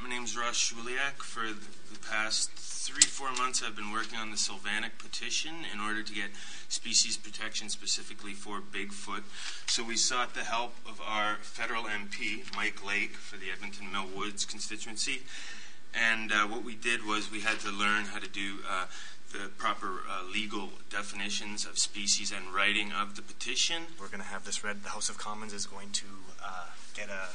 name's Ross Shuliak. For the past 3-4 months, I've been working on the Sylvanic petition in order to get species protection specifically for Bigfoot. So we sought the help of our federal MP, Mike Lake, for the Edmonton Mill Woods constituency. And what we did was we had to learn how to do the proper legal definitions of species and writing of the petition. We're going to have this read. The House of Commons is going to get a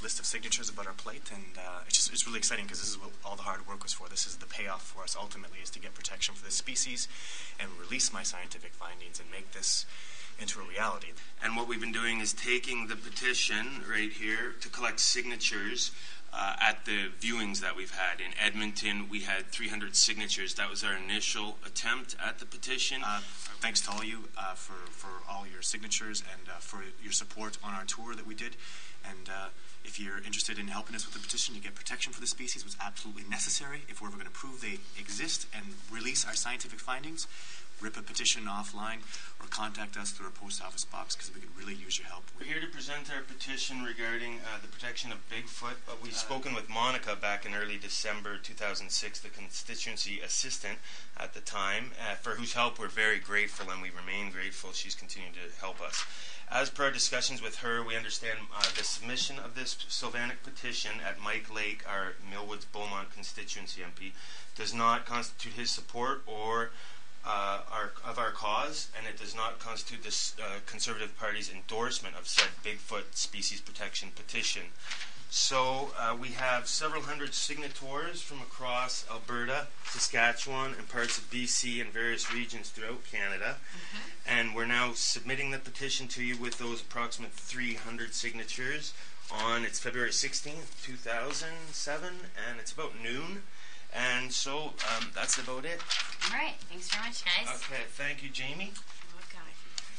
list of signatures about our plight, and it's really exciting because this is what all the hard work was for. This is the payoff for us ultimately, is to get protection for this species and release my scientific findings and make this into a reality. And what we've been doing is taking the petition right here to collect signatures at the viewings that we've had. In Edmonton, we had 300 signatures. That was our initial attempt at the petition. Thanks to all you for all your signatures and for your support on our tour that we did. And if you're interested in helping us with the petition to get protection for the species, was absolutely necessary if we're ever going to prove they exist and release our scientific findings, rip a petition offline or contact us through our post office box, because we could really use your help. We're here to present our petition regarding the protection of Bigfoot. We've spoken with Monica back in early December 2006, the constituency assistant at the time, for whose help we're very grateful, and we remain grateful. She's continuing to help us. As per our discussions with her, we understand the submission of this Sylvanic petition at Mike Lake, our Millwoods Beaumont constituency MP, does not constitute his support or of our cause, and it does not constitute this Conservative Party's endorsement of said Bigfoot species protection petition. So we have several hundred signatories from across Alberta, Saskatchewan, and parts of BC and various regions throughout Canada. And we're now submitting the petition to you with those approximate 300 signatures on, it's February 16th, 2007, and it's about noon. And so that's about it. All right. Thanks very much, guys. Okay. Thank you, Jamie.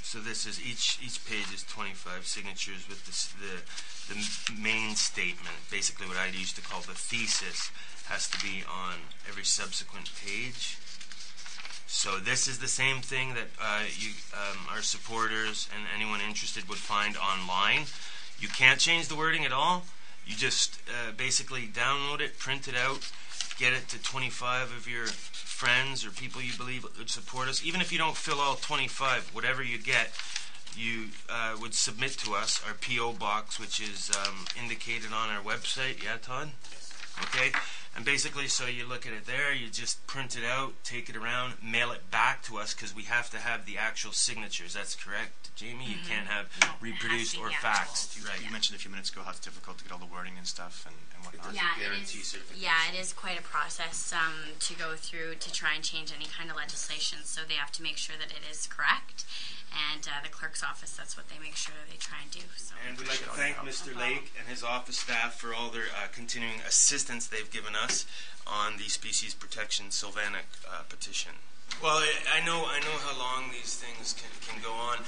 So this is each page is 25 signatures with the main statement. Basically, what I used to call the thesis has to be on every subsequent page. So this is the same thing that our supporters and anyone interested would find online. You can't change the wording at all. You just basically download it, print it out, get it to 25 of your friends or people you believe would support us. Even if you don't fill all 25, whatever you get, you would submit to us our P.O. box, which is indicated on our website. Yeah, Todd? Okay. And basically, so you look at it there, you just print it out, take it around, mail it back to us, because we have to have the actual signatures. That's correct, Jamie? You can't have reproduced or faxed. Right. You mentioned a few minutes ago how it's difficult to get all the wording and stuff and whatnot. Yeah, it is quite a process to go through to try and change any kind of legislation. So they have to make sure that it is correct. And the clerk's office, that's what they make sure they try and do. So. And we'd like to thank Mr. Lake and his office staff for all their continuing assistance they've given us on the Species Protection Sylvanic petition. Well, I know how long these things can go on.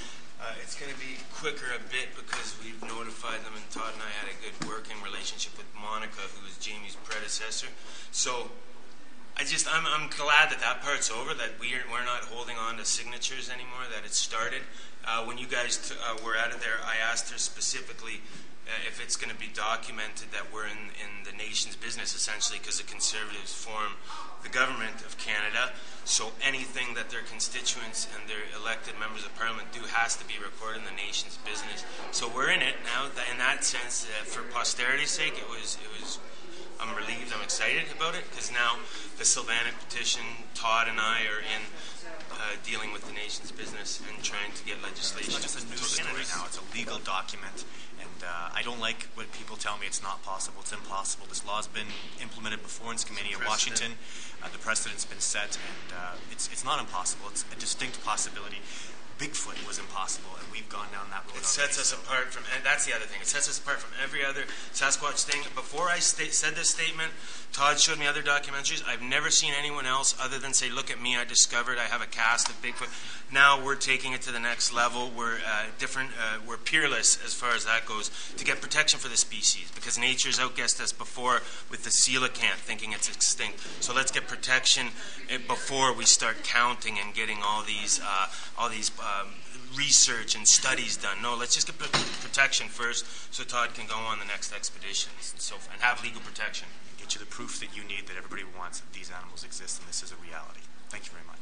It's going to be quicker a bit because we've notified them, and Todd and I had a good working relationship with Monica, who was Jamie's predecessor. So I'm glad that part's over, that we're not holding on to signatures anymore, that it started. When you guys were at it there, I asked her specifically if it's going to be documented that we're in the nation's business, essentially, because the Conservatives form the government of Canada. So anything that their constituents and their elected members of Parliament do has to be recorded in the nation's business. So we're in it now. In that sense, for posterity's sake, it was. I'm relieved, I'm excited about it, because now the Sylvanic petition, Todd and I are in dealing with the nation's business and trying to get legislation. It's not just a news story now, it's a legal document, and I don't like when people tell me it's not possible, it's impossible. This law's been implemented before in Skamania, Washington. The precedent's been set, and it's not impossible, it's a distinct possibility. Bigfoot was impossible, and we've gone down that road. It sets us apart from, and that's the other thing, it sets us apart from every other Sasquatch thing. Before I said this statement, Todd showed me other documentaries. I've never seen anyone else other than say, look at me, I discovered I have a cast of Bigfoot. Now we're taking it to the next level. We're we're peerless as far as that goes to get protection for the species, because nature's outguessed us before with the coelacanth, thinking it's extinct. So let's get protection before we start counting and getting all these research and studies done. No, let's just get protection first, so Todd can go on the next expeditions and have legal protection. Get you the proof that you need, that everybody wants, that these animals exist and this is a reality. Thank you very much.